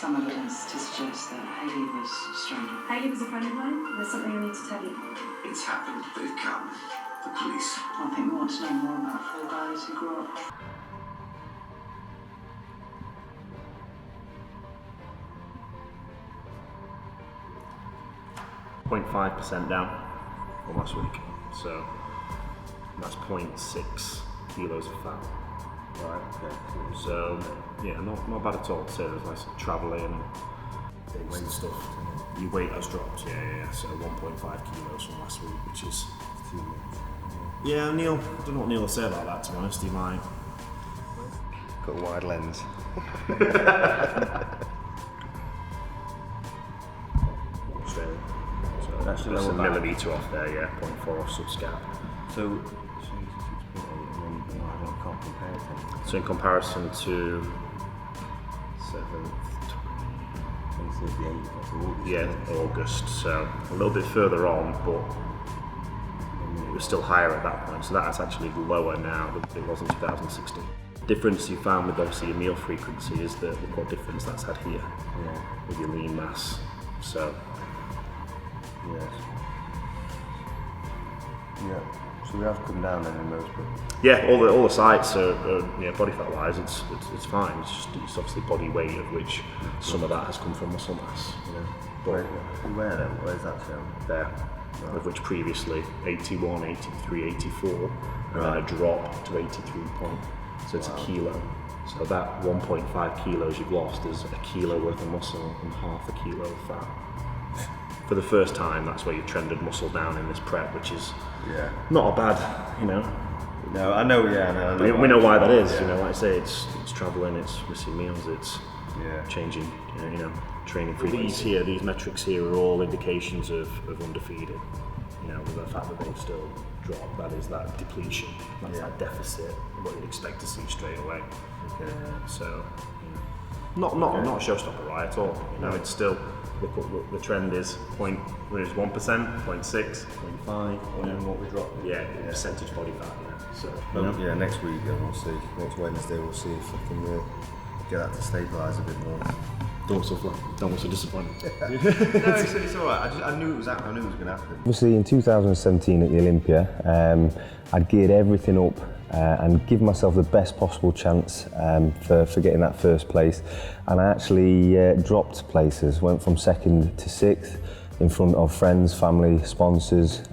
some evidence to suggest that Hayley was strangled. Hayley was a friend of mine. There's something I need to tell you. It's happened. They've come. The police. I think we want to know more about four guys who grew up. 0.5% down from last week, so that's 0.6 kilos of fat. Right, okay, cool. So yeah, not bad at all. So there's nice travelling, weight stuff. Your weight has dropped, yeah. So 1.5 kilos from last week, which is too much. Yeah, Neil, I don't know what Neil will say about that, to be honest. He might. Got a wide lens. Australia. So That's just a lower back. millimetre off there, yeah, 0.4 subscap. So 86.8, and then I can't compare it to anything. So in comparison to 7th, 2038, that's August. yeah, August, so a little bit further on, but it was still higher at that point, so that's actually lower now than it was in 2016. Difference you found with obviously your meal frequency is the what difference that's had here with your lean mass. So Yes. Yeah. So we have come down then in those, but yeah, all the sites are body fat wise, it's fine. It's obviously body weight, of which some of that has come from muscle mass. You know, but where then? Where's that shown? there, of which previously 81, 83, 84, and then a drop to 83 point. So it's a kilo. So that 1.5 kilos you've lost is a kilo worth of muscle and half a kilo of fat. For the first time, that's where you've trended muscle down in this prep, which is not a bad, you know. No, I know, We know why that is, you know, like I say, it's travelling, it's missing meals, it's changing, you know, training frequency. These metrics here are all indications of underfeeding, you know, with the fact that they've still dropped, that is that depletion, that's that deficit, what you'd expect to see straight away. Okay. So, you know, not a showstopper, right, at all, you know, it's still, look, the trend is 1%, 0.6, 0.5, and then what we drop. Percentage body fat, So, next week we'll see. Next Wednesday we'll see if I can get that to stabilise a bit more. Don't look so disappointed. No, it's all right. I knew it was happening. I knew it was going to happen. Obviously, in 2017 at the Olympia, I'd geared everything up and give myself the best possible chance for getting that first place. And I actually dropped places, went from 2nd to 6th in front of friends, family, sponsors,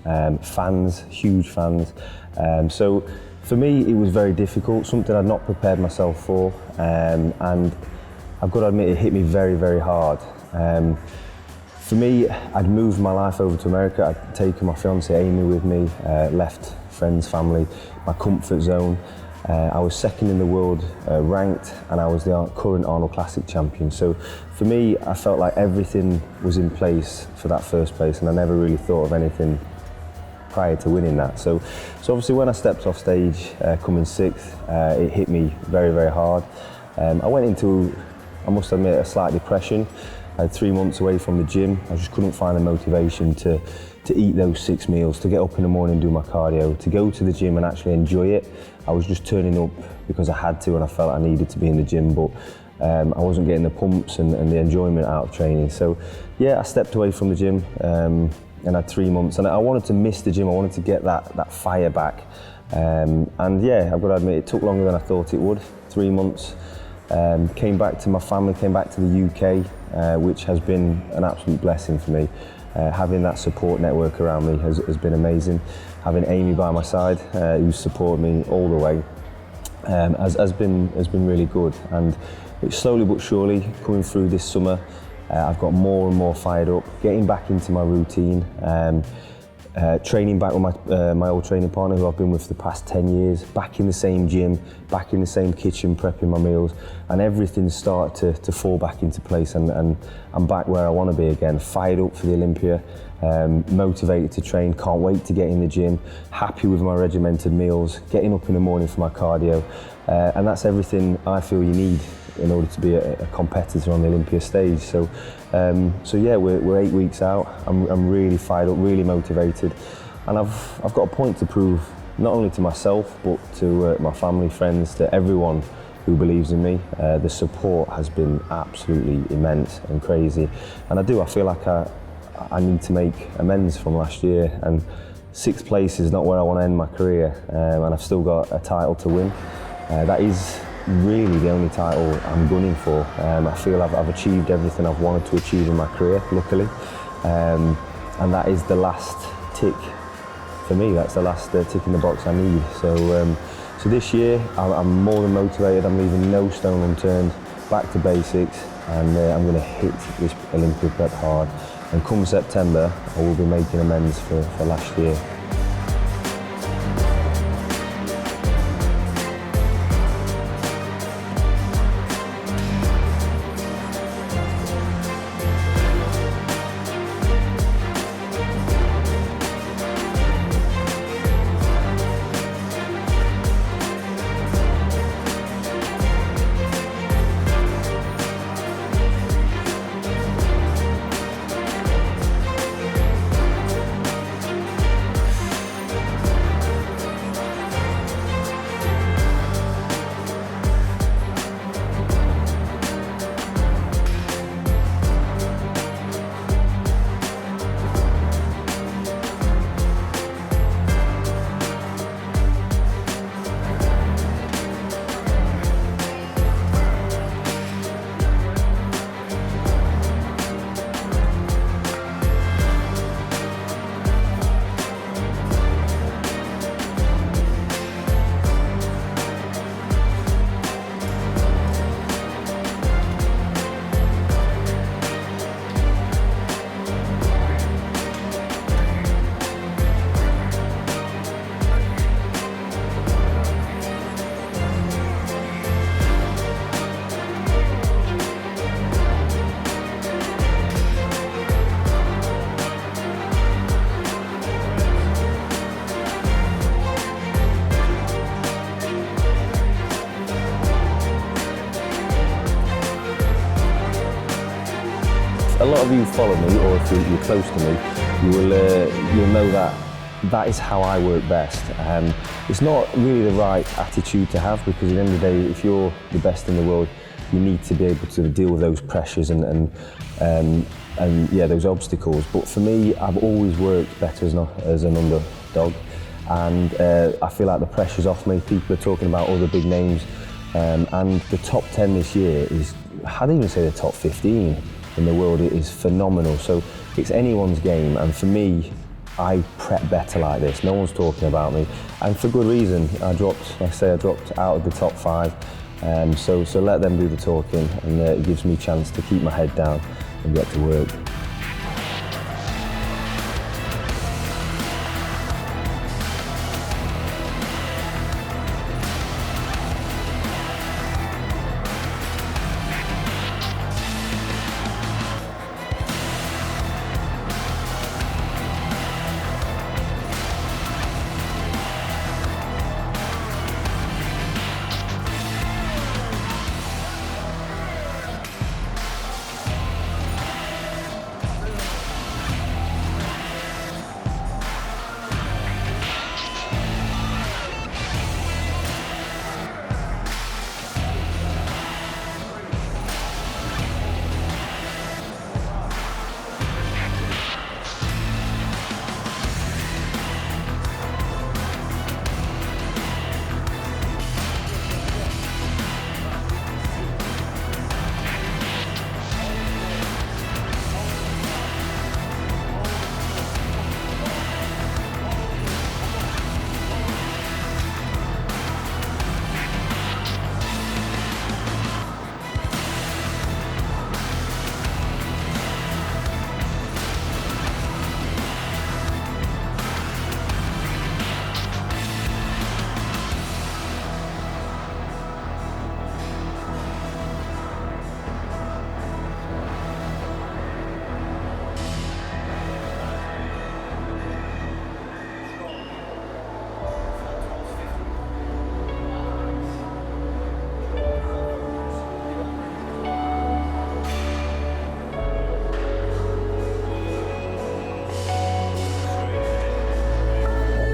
fans, huge fans. So for me, it was very difficult, something I'd not prepared myself for. And I've got to admit, it hit me very, very hard. For me, I'd moved my life over to America. I'd taken my fiancee Amy with me, left friends, family, my comfort zone. I was 2nd in the world ranked, and I was the current Arnold Classic champion. So for me, I felt like everything was in place for that first place, and I never really thought of anything prior to winning that. So obviously when I stepped off stage, coming 6th, it hit me very, very hard. I went into, I must admit, a slight depression. I had 3 months away from the gym. I just couldn't find the motivation to eat those 6 meals, to get up in the morning and do my cardio, to go to the gym and actually enjoy it. I was just turning up because I had to and I felt I needed to be in the gym, but I wasn't getting the pumps and the enjoyment out of training. So yeah, I stepped away from the gym and had 3 months, and I wanted to miss the gym. I wanted to get that fire back. And yeah, I've got to admit, it took longer than I thought it would. 3 months. Came back to my family, came back to the UK, which has been an absolute blessing for me. Having that support network around me has been amazing. Having Amy by my side, who's supported me all the way, has been really good. And it's slowly but surely coming through this summer. I've got more and more fired up, getting back into my routine. Training back with my old training partner who I've been with for the past 10 years, back in the same gym, back in the same kitchen prepping my meals, and everything's started to fall back into place, and I'm back where I want to be again, fired up for the Olympia, motivated to train, can't wait to get in the gym, happy with my regimented meals, getting up in the morning for my cardio, and that's everything I feel you need in order to be a competitor on the Olympia stage. So yeah, we're 8 weeks out. I'm really fired up, really motivated, and I've got a point to prove, not only to myself but to my family, friends, to everyone who believes in me. The support has been absolutely immense and crazy, and I feel like I need to make amends from last year, and 6th place is not where I want to end my career, and I've still got a title to win. That is really the only title I'm gunning for. I feel I've achieved everything I've wanted to achieve in my career, luckily, and that is the last tick for me. That's the last tick in the box I need. So this year I'm more than motivated. I'm leaving no stone unturned, back to basics, and I'm going to hit this Olympia prep hard. And come September, I will be making amends for last year. A lot of you follow me, or if you're close to me, you'll know that is how I work best. It's not really the right attitude to have, because at the end of the day, if you're the best in the world, you need to be able to deal with those pressures and yeah, those obstacles. But for me, I've always worked better as an underdog, and I feel like the pressure's off me. People are talking about all the big names, and the top 10 this year is, I'd even say the top 15 in the world is phenomenal. So it's anyone's game, and for me, I prep better like this. No one's talking about me, and for good reason. I dropped out of the top 5, so let them do the talking, and it gives me a chance to keep my head down and get to work.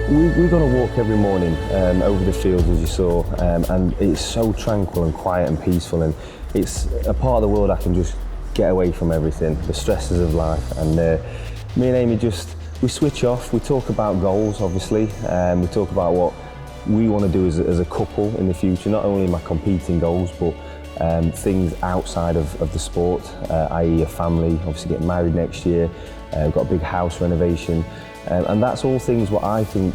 We're going to walk every morning over the fields, as you saw, and it's so tranquil and quiet and peaceful, and it's a part of the world I can just get away from everything, the stresses of life. And me and Amy we switch off. We talk about goals, obviously. We talk about what we want to do as a couple in the future, not only my competing goals, but things outside of the sport, i.e. a family, obviously getting married next year. We've got a big house renovation, and that's all things what I think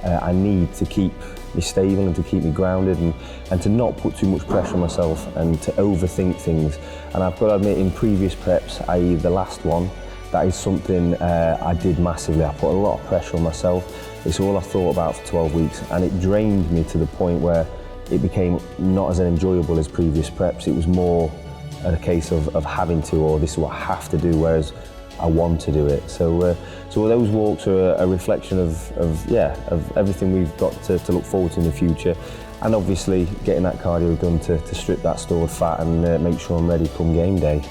I need to keep me stable and to keep me grounded, and to not put too much pressure on myself and to overthink things. And I've got to admit, in previous preps, i.e. the last one, that is something I did massively. I put a lot of pressure on myself. It's all I thought about for 12 weeks, and it drained me to the point where it became not as enjoyable as previous preps. It was more a case of having to, or this is what I have to do, whereas I want to do it. So those walks are a reflection of everything we've got to look forward to in the future, and obviously getting that cardio done to strip that stored fat and make sure I'm ready come game day.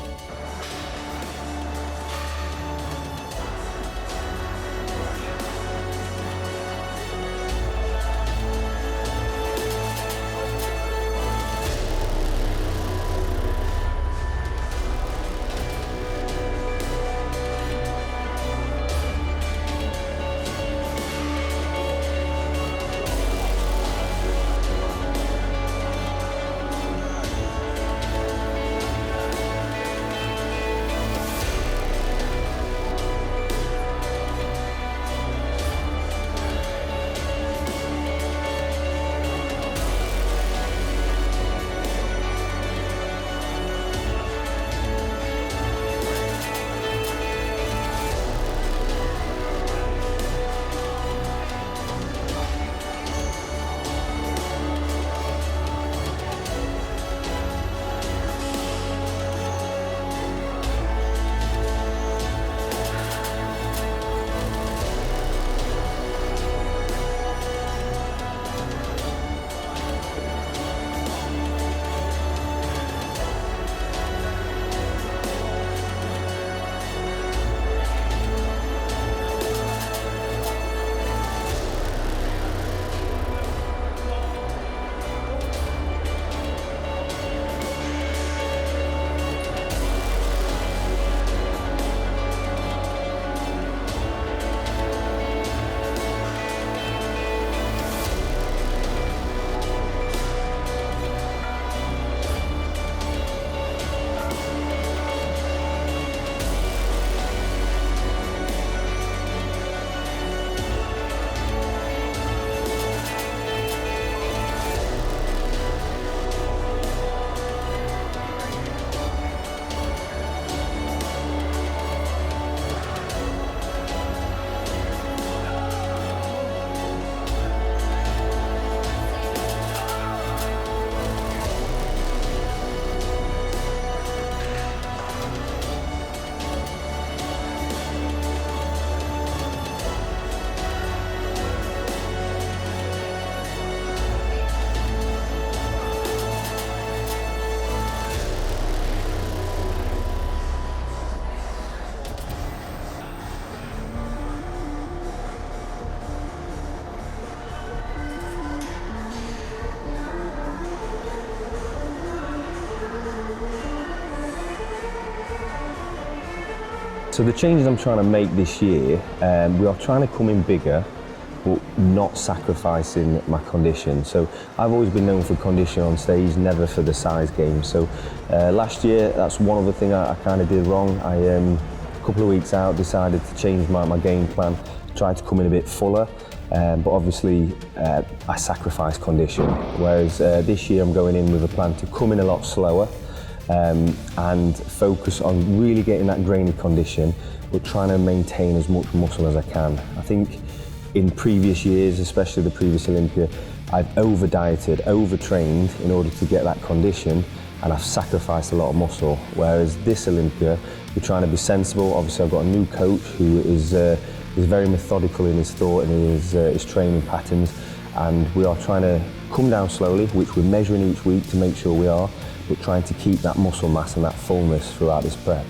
So the changes I'm trying to make this year, we are trying to come in bigger, but not sacrificing my condition. So I've always been known for condition on stage, never for the size game. So last year, that's one other thing I kind of did wrong. A couple of weeks out, decided to change my game plan, tried to come in a bit fuller, but obviously I sacrificed condition. Whereas this year I'm going in with a plan to come in a lot slower, and focus on really getting that grainy condition, but trying to maintain as much muscle as I can. I think in previous years, especially the previous Olympia, I've over-dieted, over-trained in order to get that condition, and I've sacrificed a lot of muscle. Whereas this Olympia, we're trying to be sensible. Obviously I've got a new coach who is very methodical in his thought and his training patterns, and we are trying to come down slowly, which we're measuring each week to make sure we are, but trying to keep that muscle mass and that fullness throughout this prep.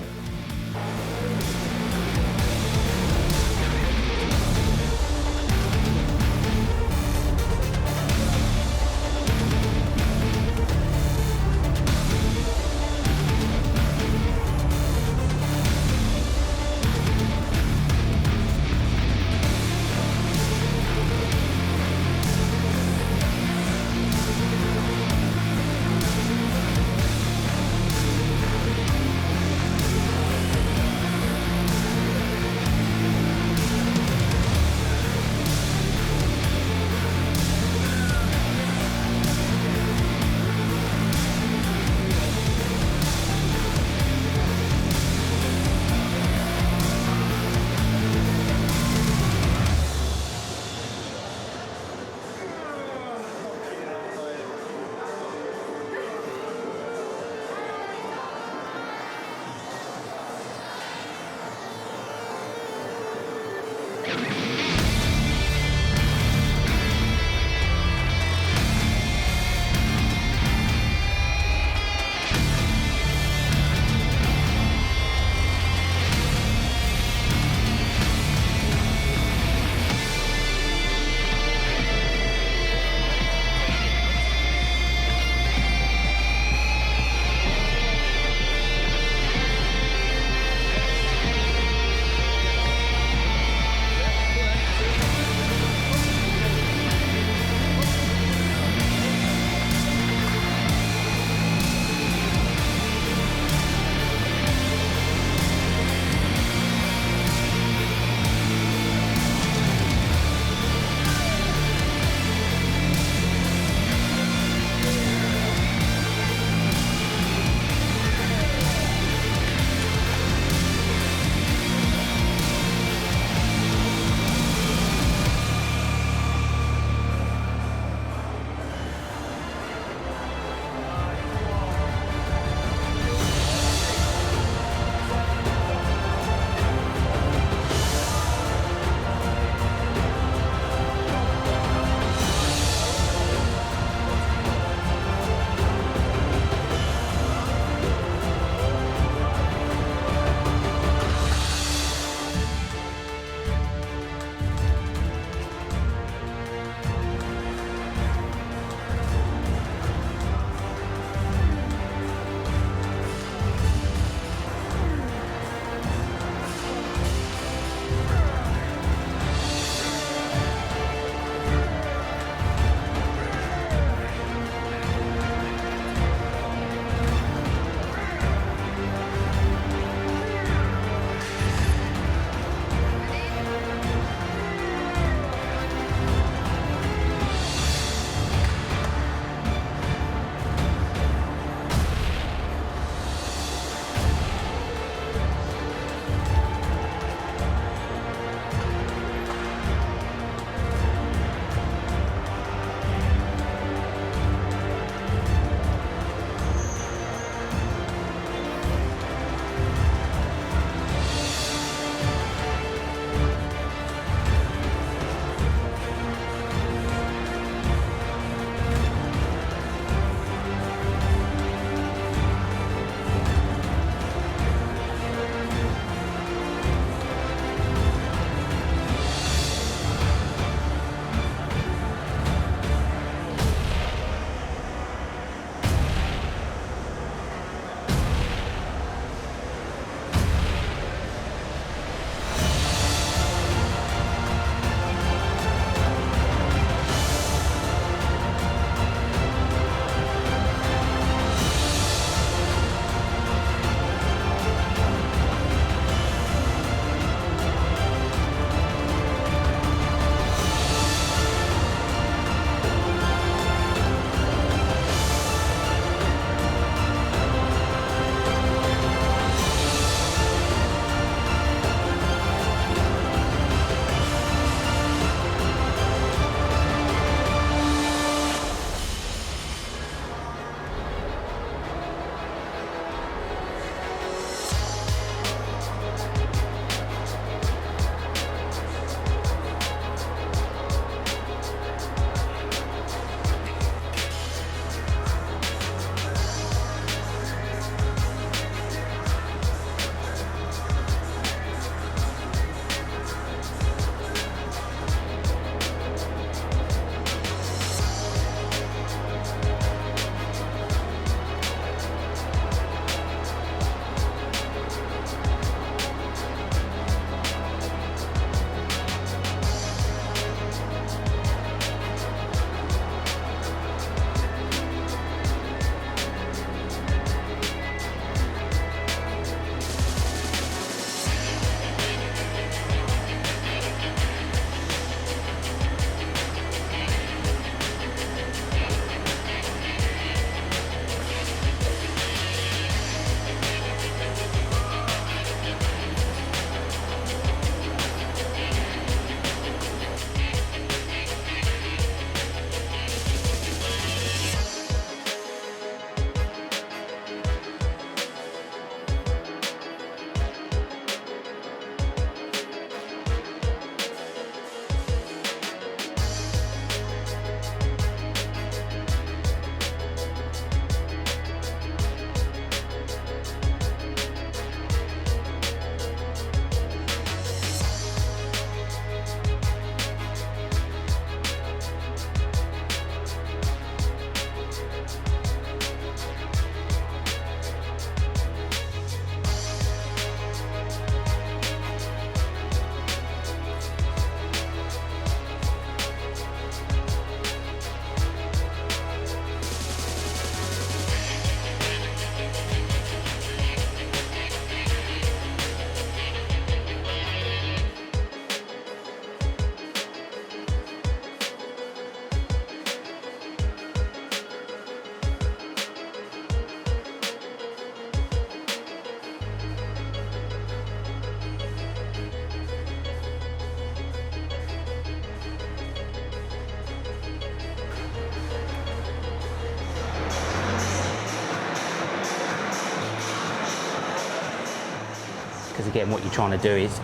because again, what you're trying to do is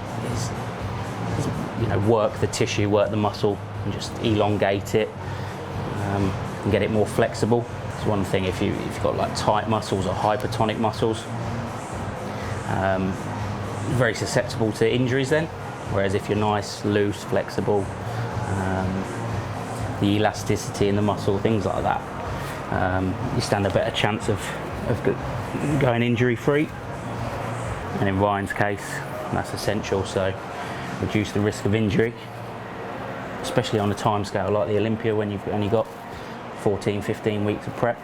you know, work the tissue, work the muscle, and just elongate it and get it more flexible. It's one thing if you've got like tight muscles or hypertonic muscles, very susceptible to injuries then. Whereas if you're nice, loose, flexible, the elasticity in the muscle, things like that, you stand a better chance of going injury free. And in Ryan's case, that's essential, so reduce the risk of injury, especially on a time scale like the Olympia when you've only got 14, 15 weeks of prep.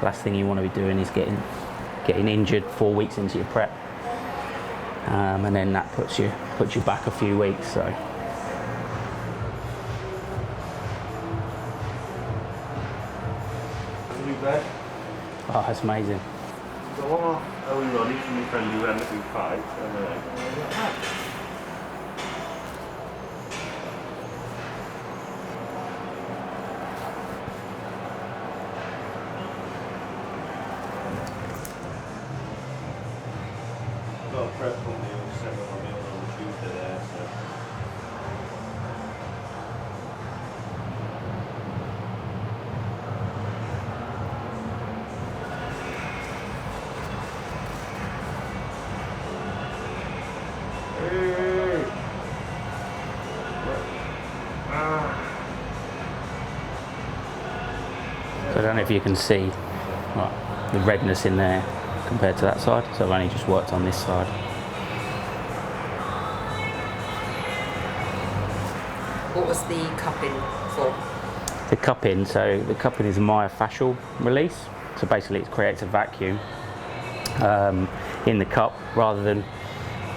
The last thing you want to be doing is getting injured 4 weeks into your prep, and then that puts you back a few weeks. So oh, that's amazing. So what are we running from the friend who ran the 5 and got a prep company who sent me my meal on Tuesday there, so. So I don't know if you can see the redness in there compared to that side, so I've only just worked on this side. What was the cupping for? The cupping is a myofascial release, so basically it creates a vacuum in the cup. Rather than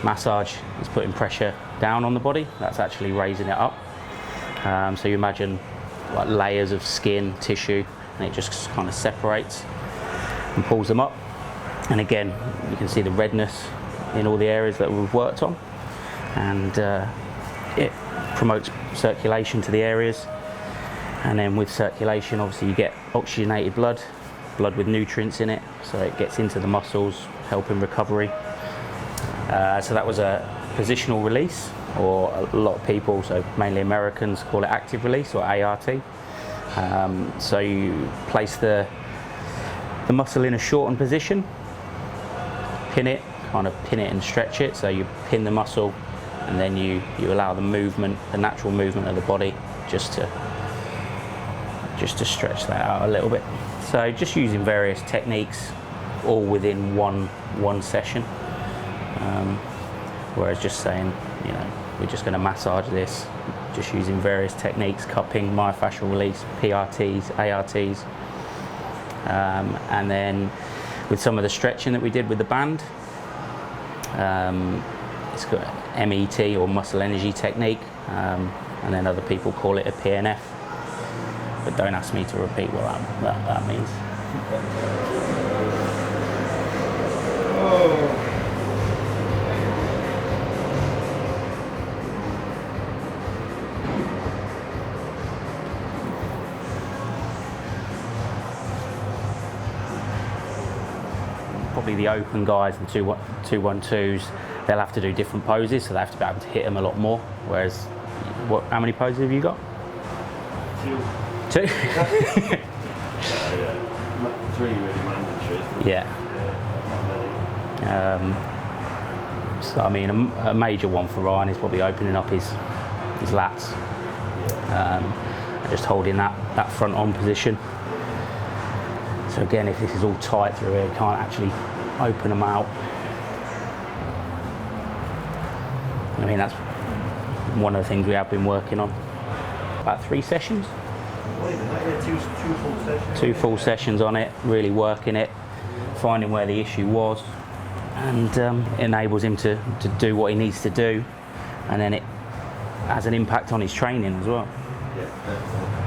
massage, it's putting pressure down on the body, that's actually raising it up. So you imagine like layers of skin, tissue, and it just kind of separates and pulls them up. And again, you can see the redness in all the areas that we've worked on, and it promotes circulation to the areas. And then with circulation, obviously you get oxygenated blood with nutrients in it, so it gets into the muscles, helping recovery. So that was a positional release, or a lot of people, so mainly Americans, call it active release or ART. So you place the muscle in a shortened position, pin it and stretch it. So you pin the muscle, and then you allow the movement, the natural movement of the body, just to stretch that out a little bit. So just using various techniques, all within one session. Whereas just saying, you know, we're just going to massage this, just using various techniques, cupping, myofascial release, PRTs, ARTs, and then with some of the stretching that we did with the band, it's got MET or muscle energy technique, and then other people call it a PNF, but don't ask me to repeat what that means. Probably the open guys, the 212s, they'll have to do different poses, so they have to be able to hit them a lot more. Whereas, how many poses have you got? 2? 2? Yeah. 3 really mandatory. Yeah. So I mean, a major one for Ryan is probably opening up his lats, and just holding that front on position. So again, if this is all tight through here, you can't actually open them out. I mean, that's one of the things we have been working on. About 3 sessions. Two full sessions on it, really working it, finding where the issue was, and enables him to do what he needs to do, and then it has an impact on his training as well. Yeah, definitely.